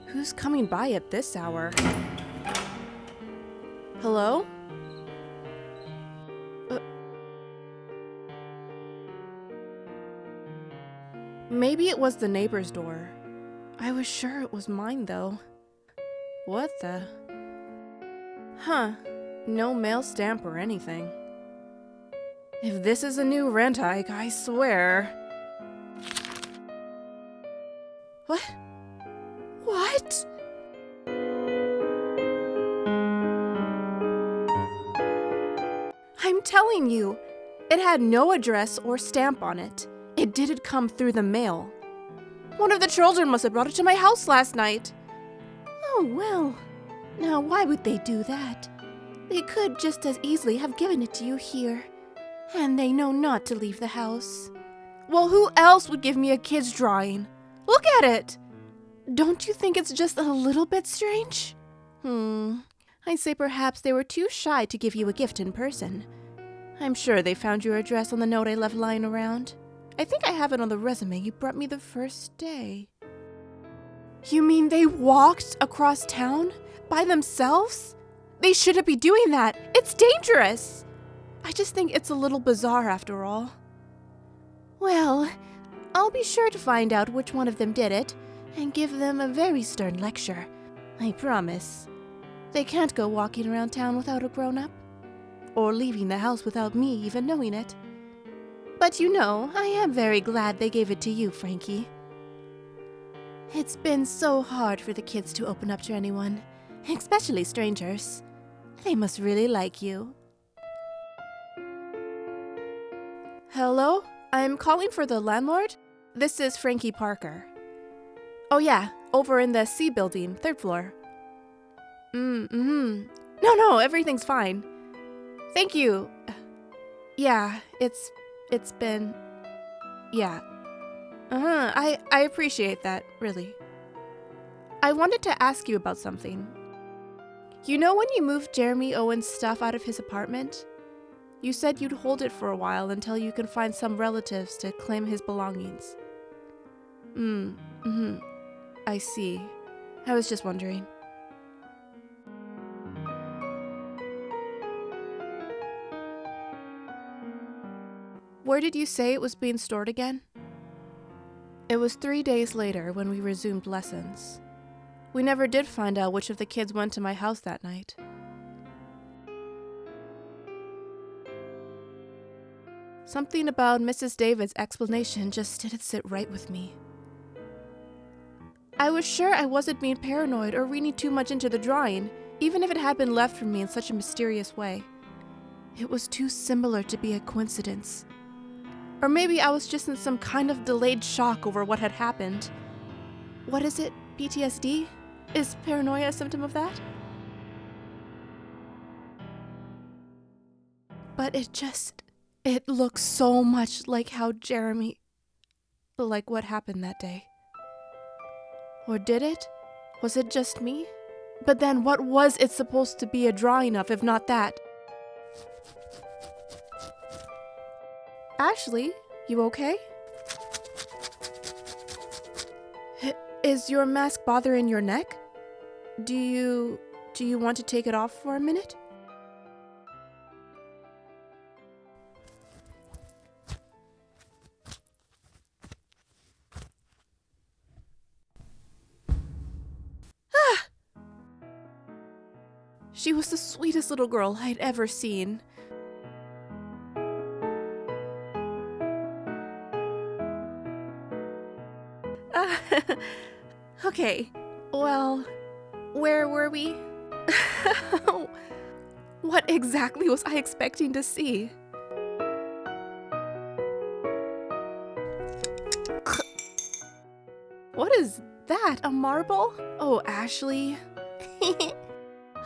Who's coming by at this hour? Hello? Maybe it was the neighbor's door. I was sure it was mine, though. What the? Huh. No mail stamp or anything. If this is a new rent hike, I swear. What? What? I'm telling you, it had no address or stamp on it. It didn't come through the mail. One of the children must have brought it to my house last night. Oh, well. Now, why would they do that? They could just as easily have given it to you here. And they know not to leave the house. Well, who else would give me a kid's drawing? Look at it! Don't you think it's just a little bit strange? I'd say perhaps they were too shy to give you a gift in person. I'm sure they found your address on the note I left lying around. I think I have it on the resume you brought me the first day. You mean they walked across town by themselves? They shouldn't be doing that. It's dangerous. I just think it's a little bizarre after all. Well, I'll be sure to find out which one of them did it and give them a very stern lecture. I promise. They can't go walking around town without a grown-up, or leaving the house without me even knowing it. But you know, I am very glad they gave it to you, Frankie. It's been so hard for the kids to open up to anyone, especially strangers. They must really like you. Hello? I'm calling for the landlord. This is Frankie Parker. Oh yeah, over in the C building, 3rd floor. No, everything's fine. Thank you. Yeah, it's been... Yeah. I appreciate that, really. I wanted to ask you about something. You know when you moved Jeremy Owen's stuff out of his apartment? You said you'd hold it for a while until you can find some relatives to claim his belongings. I see. I was just wondering. Where did you say it was being stored again? It was 3 days later when we resumed lessons. We never did find out which of the kids went to my house that night. Something about Mrs. David's explanation just didn't sit right with me. I was sure I wasn't being paranoid or reading too much into the drawing, even if it had been left for me in such a mysterious way. It was too similar to be a coincidence. Or maybe I was just in some kind of delayed shock over what had happened. What is it? PTSD? Is paranoia a symptom of that? But it looks so much like how like what happened that day. Or did it? Was it just me? But then what was it supposed to be a drawing of if not that? Ashley, you okay? Is your mask bothering your neck? Do you want to take it off for a minute? She was the sweetest little girl I'd ever seen. Okay, well, where were we? What exactly was I expecting to see? What is that, a marble? Oh, Ashley.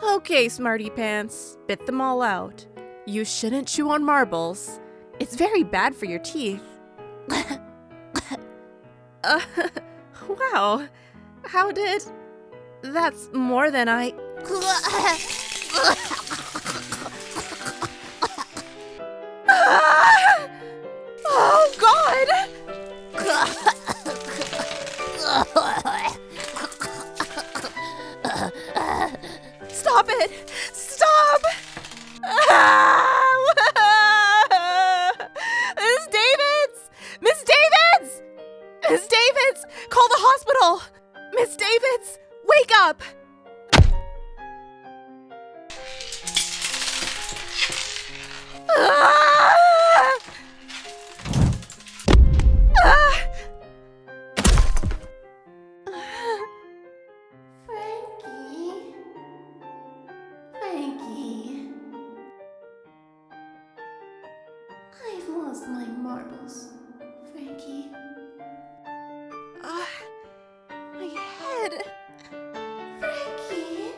Okay, smarty pants, spit them all out. You shouldn't chew on marbles. It's very bad for your teeth. Wow. How did... That's more than I... Oh, God! Wake up! Ah! Ah! Frankie? Frankie? I've lost my marbles, Frankie. My head. Frankie?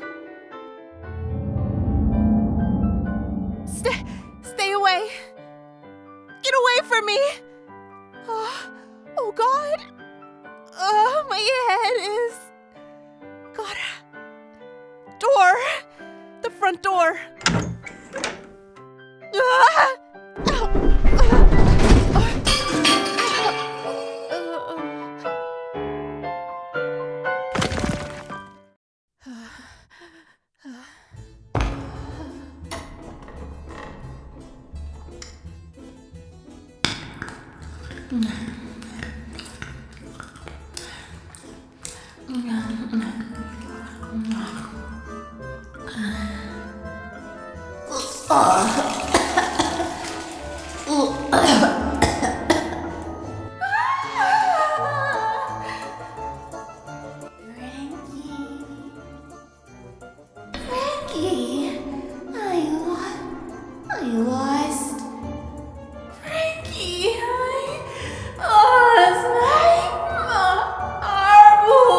Stay away. Get away from me. Oh God. My head is... God. Door. The front door. Ah! Frankie, I lost. Frankie, I lost my marble.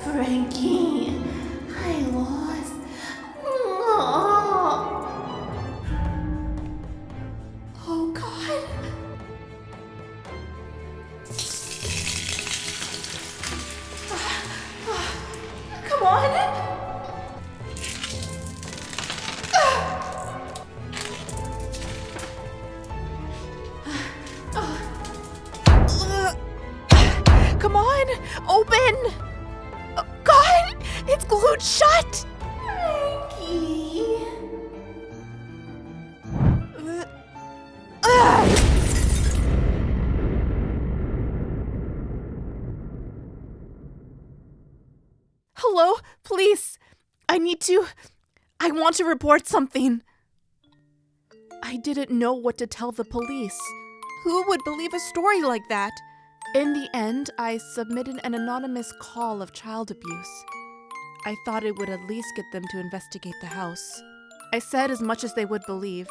Frankie, I lost. Oh God. Come on. Come on, open! Oh, God, it's glued shut! Frankie. Hello, police. I want to report something. I didn't know what to tell the police. Who would believe a story like that? In the end, I submitted an anonymous call of child abuse. I thought it would at least get them to investigate the house. I said as much as they would believe,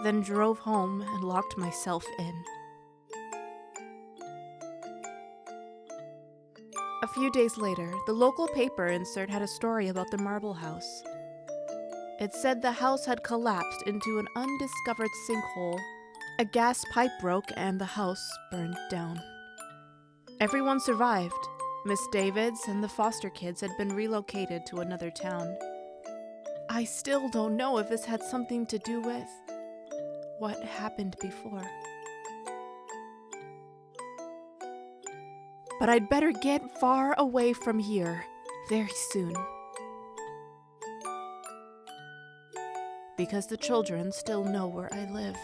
then drove home and locked myself in. A few days later, the local paper insert had a story about the marble house. It said the house had collapsed into an undiscovered sinkhole. A gas pipe broke and the house burned down. Everyone survived. Miss Davids and the foster kids had been relocated to another town. I still don't know if this had something to do with what happened before. But I'd better get far away from here very soon. Because the children still know where I live.